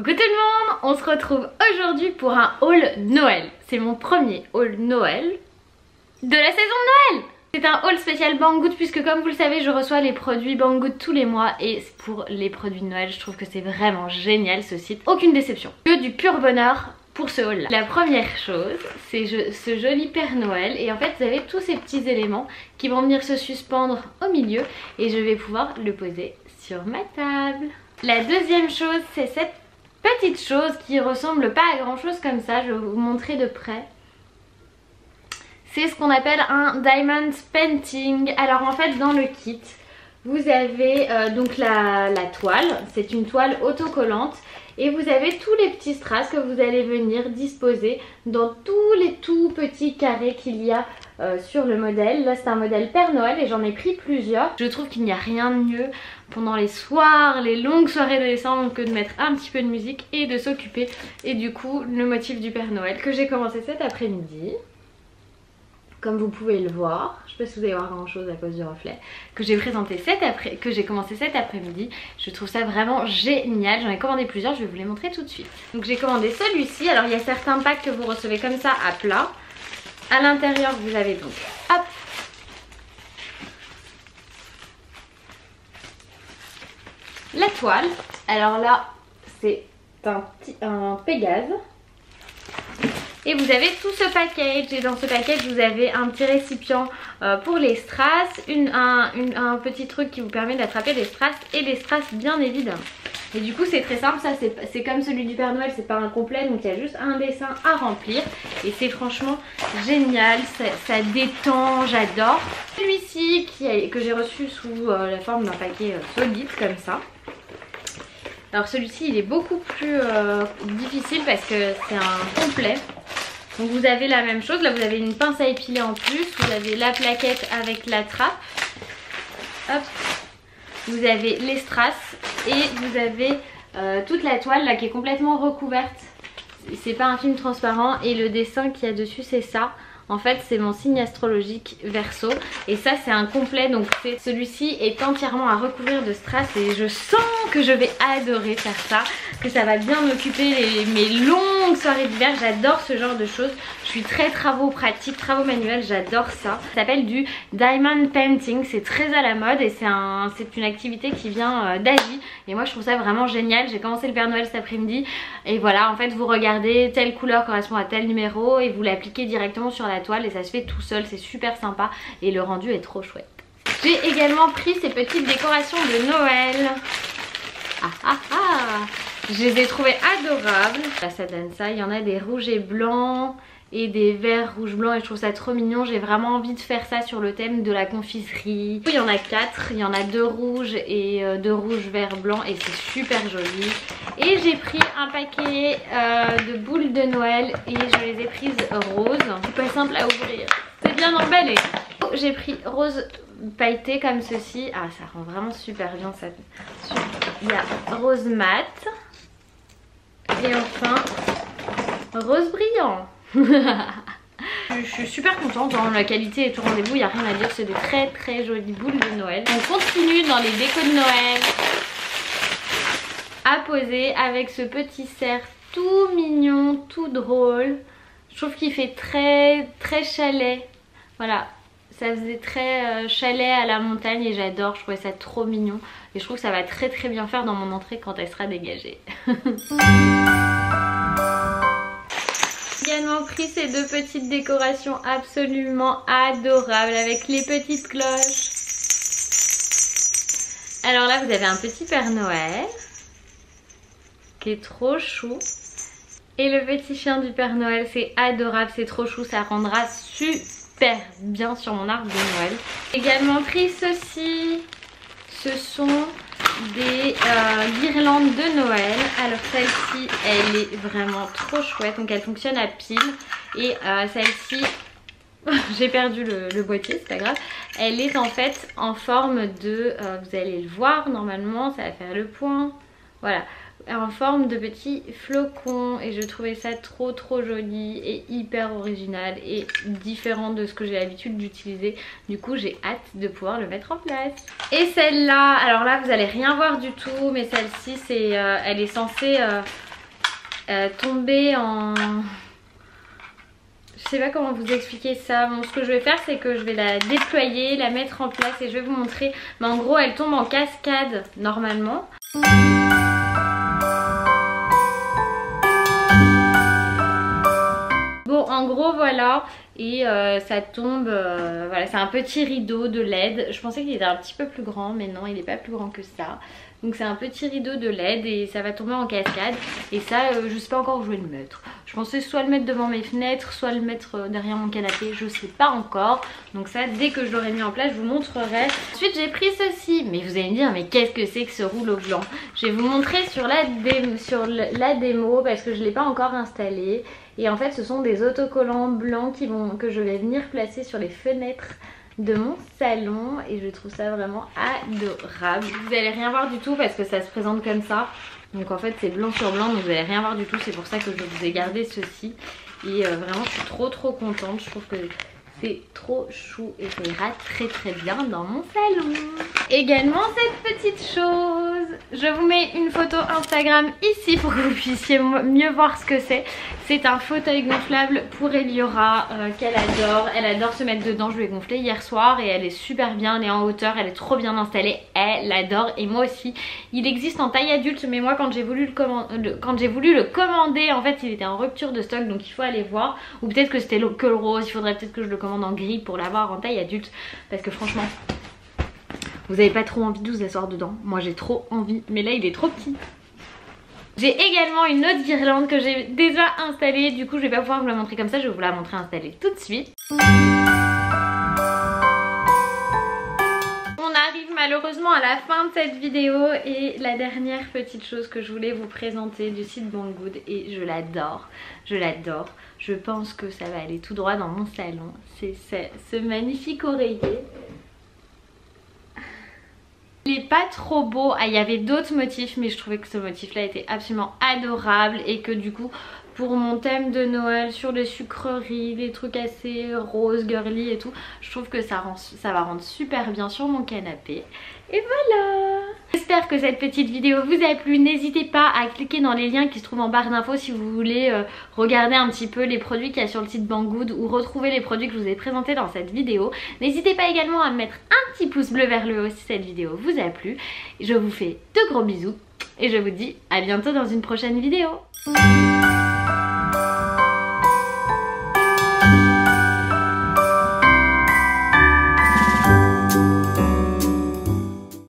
Coucou tout le monde, on se retrouve aujourd'hui pour un haul Noël. C'est mon premier haul Noël de la saison de Noël. C'est un haul spécial Banggood puisque comme vous le savez je reçois les produits Banggood tous les mois et pour les produits de Noël je trouve que c'est vraiment génial ce site. Aucune déception, que du pur bonheur pour ce haul là. La première chose c'est ce joli Père Noël et en fait vous avez tous ces petits éléments qui vont venir se suspendre au milieu et je vais pouvoir le poser sur ma table. La deuxième chose c'est cette petite chose qui ressemble pas à grand chose comme ça, je vais vous montrer de près. C'est ce qu'on appelle un diamond painting. Alors en fait dans le kit vous avez donc la toile, c'est une toile autocollante et vous avez tous les petits strass que vous allez venir disposer dans tous les tout petits carrés qu'il y a sur le modèle. Là c'est un modèle Père Noël et j'en ai pris plusieurs. Je trouve qu'il n'y a rien de mieux pendant les soirs, les longues soirées de décembre que de mettre un petit peu de musique et de s'occuper. Et du coup le motif du Père Noël que j'ai commencé cet après-midi. Comme vous pouvez le voir, je sais pas si vous allez voir grand chose à cause du reflet, que j'ai commencé cet après-midi. Je trouve ça vraiment génial, j'en ai commandé plusieurs, je vais vous les montrer tout de suite. Donc j'ai commandé celui-ci, alors il y a certains packs que vous recevez comme ça à plat. À l'intérieur vous avez donc, hop, la toile. Alors là c'est un Pégase. Et vous avez tout ce package et dans ce package vous avez un petit récipient pour les strass, un petit truc qui vous permet d'attraper les strass et les strass bien évidemment. Et du coup c'est très simple, ça c'est comme celui du Père Noël, c'est pas un complet donc il y a juste un dessin à remplir et c'est franchement génial, ça détend, j'adore. Celui-ci que j'ai reçu sous la forme d'un paquet solide comme ça. Alors celui-ci il est beaucoup plus difficile parce que c'est un complet. Donc vous avez la même chose, là vous avez une pince à épiler en plus, vous avez la plaquette avec la trappe. Hop. Vous avez les strass et vous avez toute la toile là qui est complètement recouverte. C'est pas un film transparent et le dessin qu'il y a dessus c'est ça. En fait c'est mon signe astrologique Verseau et ça c'est un complet donc celui-ci est entièrement à recouvrir de strass et je sens que je vais adorer faire ça, que ça va bien m'occuper mes longues soirées d'hiver. J'adore ce genre de choses, je suis très travaux pratiques, travaux manuels, j'adore ça. Ça s'appelle du diamond painting, c'est très à la mode et c'est une activité qui vient d'Asie et moi je trouve ça vraiment génial. J'ai commencé le Père Noël cet après-midi et voilà en fait vous regardez telle couleur correspond à tel numéro et vous l'appliquez directement sur la toile et ça se fait tout seul, c'est super sympa et le rendu est trop chouette. J'ai également pris ces petites décorations de Noël. Je les ai trouvées adorables. Là ça donne ça, il y en a des rouges et blancs et des verts rouge blanc et je trouve ça trop mignon. J'ai vraiment envie de faire ça sur le thème de la confiserie. Il y en a 4, il y en a 2 rouges et 2 rouges vert blanc et c'est super joli. Et j'ai pris un paquet de boules de Noël et je les ai prises roses. C'est pas simple à ouvrir, c'est bien emballé. J'ai pris rose pailleté comme ceci. Ah ça rend vraiment super bien ça. Il y a rose mat et enfin rose brillant. Je suis super contente, hein. La qualité est au rendez-vous, il n'y a rien à dire, c'est de très très jolies boules de Noël. On continue dans les décos de Noël à poser avec ce petit cerf tout mignon, tout drôle. Je trouve qu'il fait très très chalet, voilà, ça faisait très chalet à la montagne et j'adore, je trouvais ça trop mignon et je trouve que ça va très très bien faire dans mon entrée quand elle sera dégagée. J'ai également pris ces deux petites décorations absolument adorables avec les petites cloches. Alors là vous avez un petit Père Noël qui est trop chou et le petit chien du Père Noël, c'est adorable, c'est trop chou, ça rendra super bien sur mon arbre de Noël. J'ai également pris ceci, ce sont des guirlandes de Noël. Alors celle-ci elle est vraiment trop chouette, donc elle fonctionne à pile et celle-ci j'ai perdu le boîtier, c'est pas grave. Elle est en fait en forme de, vous allez le voir normalement, ça va faire le point, voilà, en forme de petits flocons et je trouvais ça trop joli et hyper original et différent de ce que j'ai l'habitude d'utiliser. Du coup j'ai hâte de pouvoir le mettre en place. Et celle-là, alors là vous allez rien voir du tout, mais celle-ci c'est, elle est censée tomber en... Je sais pas comment vous expliquer ça. Bon, ce que je vais faire, c'est que je vais la déployer, la mettre en place et je vais vous montrer. Mais en gros, elle tombe en cascade normalement. Bon, en gros, voilà. Et ça tombe, voilà, c'est un petit rideau de LED. Je pensais qu'il était un petit peu plus grand, mais non, il n'est pas plus grand que ça. Donc c'est un petit rideau de LED et ça va tomber en cascade. Et ça, je sais pas encore où je vais le mettre. Je pensais soit le mettre devant mes fenêtres, soit le mettre derrière mon canapé, je sais pas encore. Donc ça, dès que je l'aurai mis en place, je vous montrerai. Ensuite, j'ai pris ceci. Mais vous allez me dire, mais qu'est-ce que c'est que ce rouleau blanc? Je vais vous montrer sur la démo parce que je l'ai pas encore installé. Et en fait, ce sont des autocollants blancs que je vais venir placer sur les fenêtres de mon salon et je trouve ça vraiment adorable. Vous allez rien voir du tout parce que ça se présente comme ça. Donc en fait c'est blanc sur blanc, donc vous allez rien voir du tout. C'est pour ça que je vous ai gardé ceci. Et vraiment je suis trop contente. Je trouve que c'est trop chou et ça ira très bien dans mon salon. Également cette petite chose, je vous mets une photo Instagram ici pour que vous puissiez mieux voir ce que c'est. C'est un fauteuil gonflable pour Eliora qu'elle adore. Elle adore se mettre dedans, je l'ai gonflé hier soir et elle est super bien, elle est en hauteur, elle est trop bien installée. Elle l'adore et moi aussi. Il existe en taille adulte mais moi quand j'ai voulu le commander, en fait il était en rupture de stock, donc il faut aller voir. Ou peut-être que c'était que le rose, il faudrait peut-être que je le commande en gris pour l'avoir en taille adulte. Parce que franchement, vous n'avez pas trop envie de vous asseoir dedans. Moi j'ai trop envie, mais là il est trop petit. J'ai également une autre guirlande que j'ai déjà installée. Du coup je vais pas pouvoir vous la montrer comme ça, je vais vous la montrer installée tout de suite. On arrive malheureusement à la fin de cette vidéo et la dernière petite chose que je voulais vous présenter du site Banggood, et je l'adore, je l'adore. Je pense que ça va aller tout droit dans mon salon. C'est ce magnifique oreiller. Il n'est pas trop beau, il y avait d'autres motifs mais je trouvais que ce motif là était absolument adorable et que du coup pour mon thème de Noël sur les sucreries, les trucs assez roses, girly et tout, je trouve que ça va rendre super bien sur mon canapé. Et voilà! J'espère que cette petite vidéo vous a plu. N'hésitez pas à cliquer dans les liens qui se trouvent en barre d'infos si vous voulez regarder un petit peu les produits qu'il y a sur le site Banggood ou retrouver les produits que je vous ai présentés dans cette vidéo. N'hésitez pas également à mettre un petit pouce bleu vers le haut si cette vidéo vous a plu. Je vous fais de gros bisous et je vous dis à bientôt dans une prochaine vidéo.